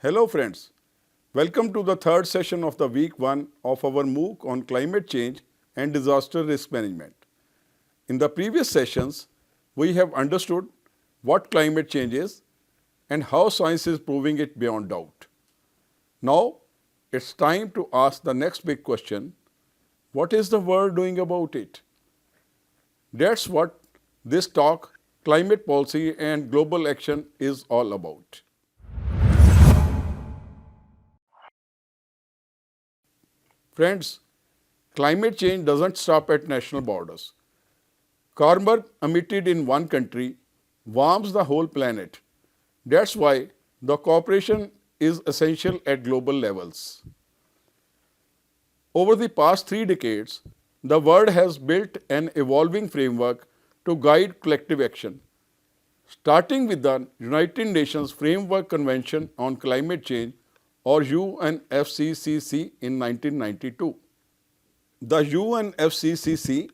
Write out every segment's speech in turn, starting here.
Hello friends, welcome to the third session of the week 1 of our MOOC on climate change and disaster risk management. In the previous sessions, we have understood what climate change is and how science is proving it beyond doubt. Now, it's time to ask the next big question, what is the world doing about it? That's what this talk, Climate Policy and Global Action, is all about. Friends, climate change doesn't stop at national borders. Carbon emitted in one country warms the whole planet. That's why the cooperation is essential at global levels. Over the past 3 decades, the world has built an evolving framework to guide collective action. Starting with the United Nations Framework Convention on Climate Change or UNFCCC in 1992. The UNFCCC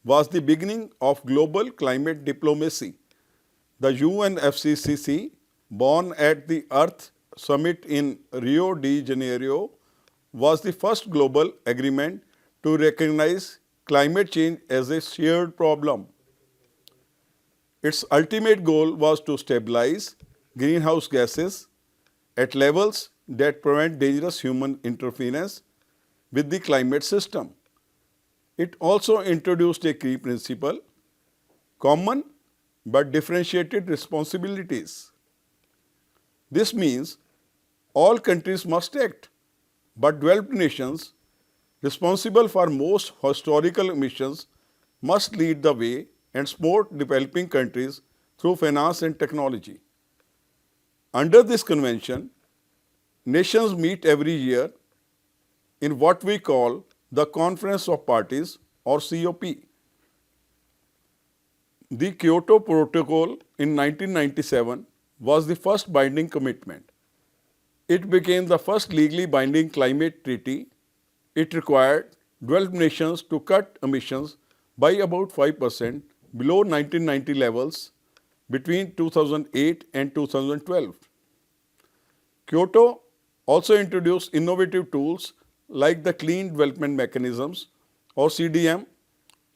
was the beginning of global climate diplomacy. The UNFCCC, born at the Earth Summit in Rio de Janeiro, was the first global agreement to recognize climate change as a shared problem. Its ultimate goal was to stabilize greenhouse gases at levels that prevent dangerous human interference with the climate system. It also introduced a key principle, common but differentiated responsibilities. This means all countries must act, but developed nations responsible for most historical emissions must lead the way and support developing countries through finance and technology. Under this convention, nations meet every year in what we call the Conference of Parties or COP. The Kyoto Protocol in 1997 was the first binding commitment. It became the first legally binding climate treaty. It required developed nations to cut emissions by about 5% below 1990 levels between 2008 and 2012. Kyoto also introduced innovative tools like the Clean Development Mechanisms or CDM,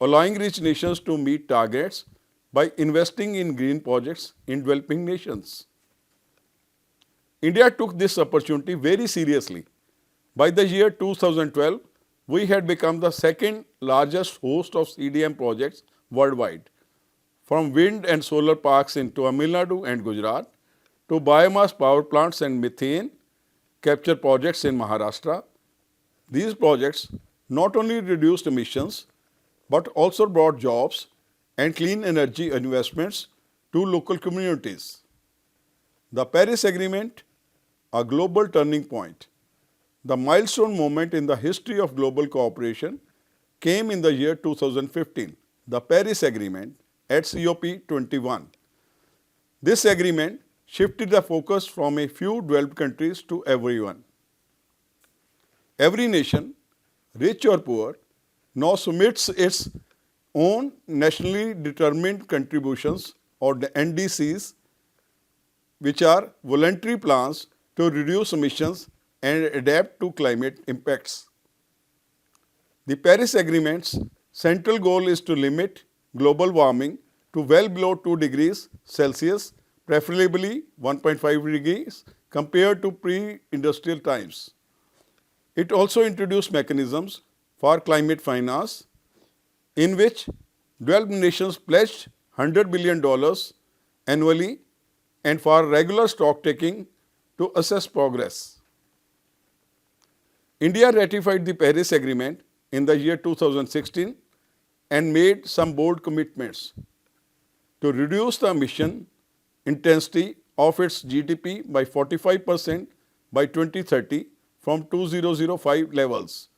allowing rich nations to meet targets by investing in green projects in developing nations. India took this opportunity very seriously. By the year 2012, we had become the second largest host of CDM projects worldwide, from wind and solar parks in Tamil Nadu and Gujarat to biomass power plants and methane capture projects in Maharashtra. These projects not only reduced emissions but also brought jobs and clean energy investments to local communities. The Paris Agreement, a global turning point, the milestone moment in the history of global cooperation, came in the year 2015, the Paris Agreement at COP21. This agreement shifted the focus from a few developed countries to everyone. Every nation, rich or poor, now submits its own nationally determined contributions or the NDCs, which are voluntary plans to reduce emissions and adapt to climate impacts. The Paris Agreement's central goal is to limit global warming to well below 2 degrees Celsius, preferably 1.5 degrees compared to pre-industrial times. It also introduced mechanisms for climate finance in which developed nations pledged $100 billion annually and for regular stock taking to assess progress. India ratified the Paris Agreement in the year 2016 and made some bold commitments to reduce the emission intensity of its GDP by 45% by 2030 from 2005 levels,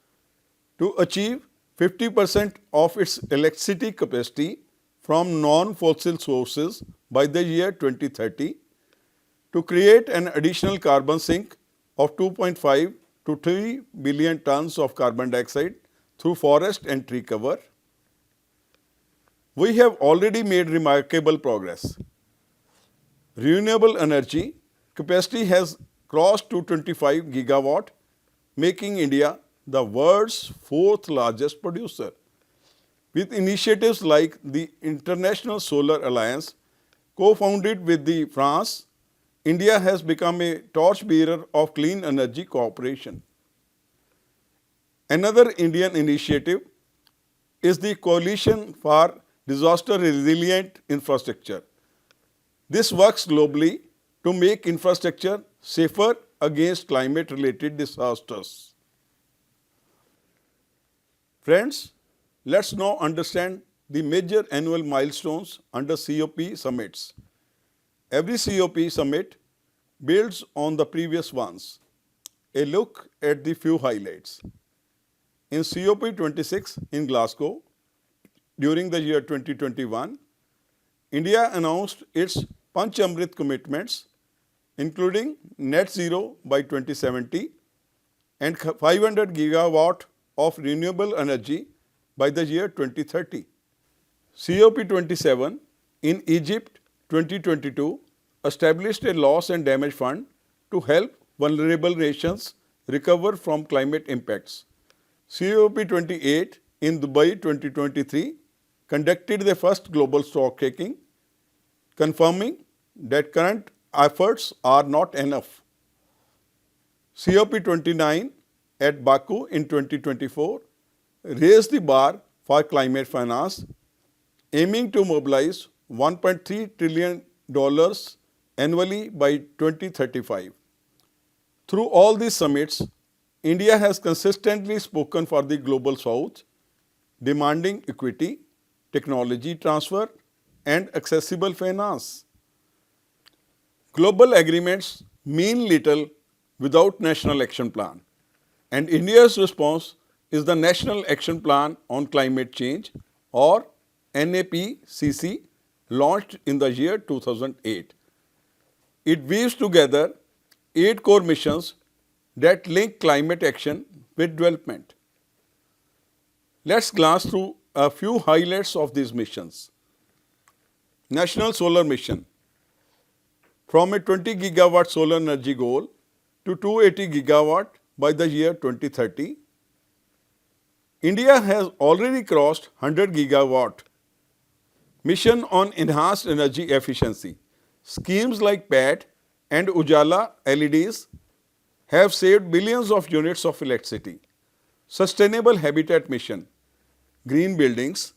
to achieve 50% of its electricity capacity from non-fossil sources by the year 2030, to create an additional carbon sink of 2.5 to 3 billion tons of carbon dioxide through forest and tree cover. We have already made remarkable progress. Renewable energy capacity has crossed 225 gigawatt, making India the world's fourth largest producer. With initiatives like the International Solar Alliance, co-founded with France, India has become a torchbearer of clean energy cooperation. Another Indian initiative is the Coalition for Disaster Resilient Infrastructure. This works globally to make infrastructure safer against climate-related disasters. Friends, let's now understand the major annual milestones under COP summits. Every COP summit builds on the previous ones. A look at the few highlights. In COP26 in Glasgow, during the year 2021, India announced its Panchamrit commitments, including net zero by 2070 and 500 gigawatt of renewable energy by the year 2030. COP27 in Egypt 2022 established a loss and damage fund to help vulnerable nations recover from climate impacts. COP28 in Dubai 2023 conducted the first global stock taking, confirming that current efforts are not enough. COP29 at Baku in 2024 raised the bar for climate finance, aiming to mobilize $1.3 trillion annually by 2035. Through all these summits, India has consistently spoken for the Global South, demanding equity, technology transfer, and accessible finance. Global agreements mean little without national action plan, and India's response is the National Action Plan on Climate Change, or UNFCCC, launched in the year 2008. It weaves together 8 core missions that link climate action with development. Let's glance through a few highlights of these missions. National Solar Mission. From a 20 gigawatt solar energy goal to 280 gigawatt by the year 2030, India has already crossed 100 gigawatt. Mission on enhanced energy efficiency. Schemes like PAT and Ujala LEDs have saved billions of units of electricity. Sustainable Habitat Mission. Green buildings,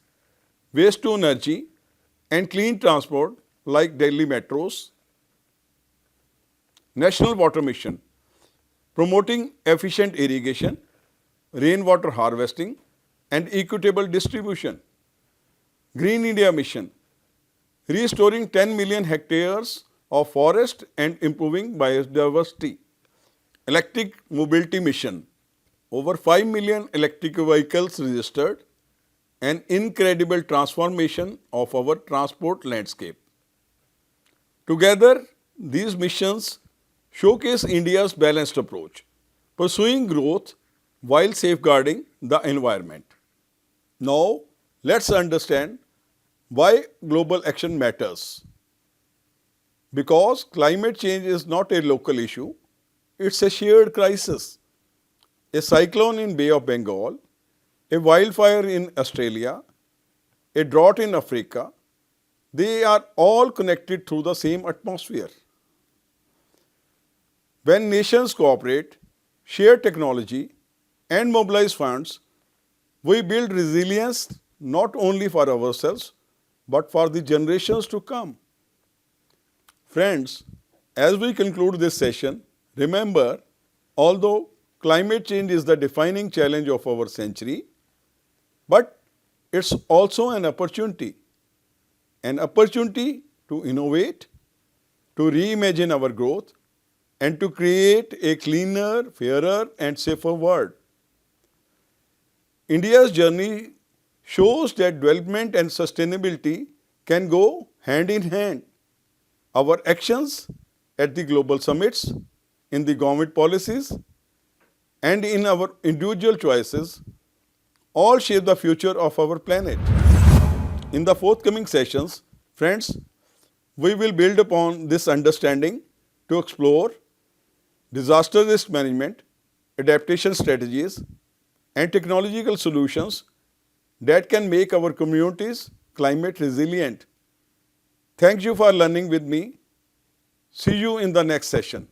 waste to energy, and clean transport like Delhi metros. National Water Mission. Promoting efficient irrigation, rainwater harvesting, and equitable distribution. Green India Mission. Restoring 10 million hectares of forest and improving biodiversity. Electric Mobility Mission. Over 5 million electric vehicles registered, an incredible transformation of our transport landscape. Together, these missions showcase India's balanced approach, pursuing growth while safeguarding the environment. Now, let's understand why global action matters. Because climate change is not a local issue, it's a shared crisis. A cyclone in Bay of Bengal, a wildfire in Australia, a drought in Africa, they are all connected through the same atmosphere. When nations cooperate, share technology, and mobilize funds, we build resilience not only for ourselves, but for the generations to come. Friends, as we conclude this session, remember, although climate change is the defining challenge of our century, but it's also an opportunity to innovate, to reimagine our growth, and to create a cleaner, fairer, and safer world. India's journey shows that development and sustainability can go hand in hand. Our actions at the global summits, in the government policies, and in our individual choices all shape the future of our planet. In the forthcoming sessions, friends, we will build upon this understanding to explore disaster risk management, adaptation strategies, and technological solutions that can make our communities climate resilient. Thank you for learning with me. See you in the next session.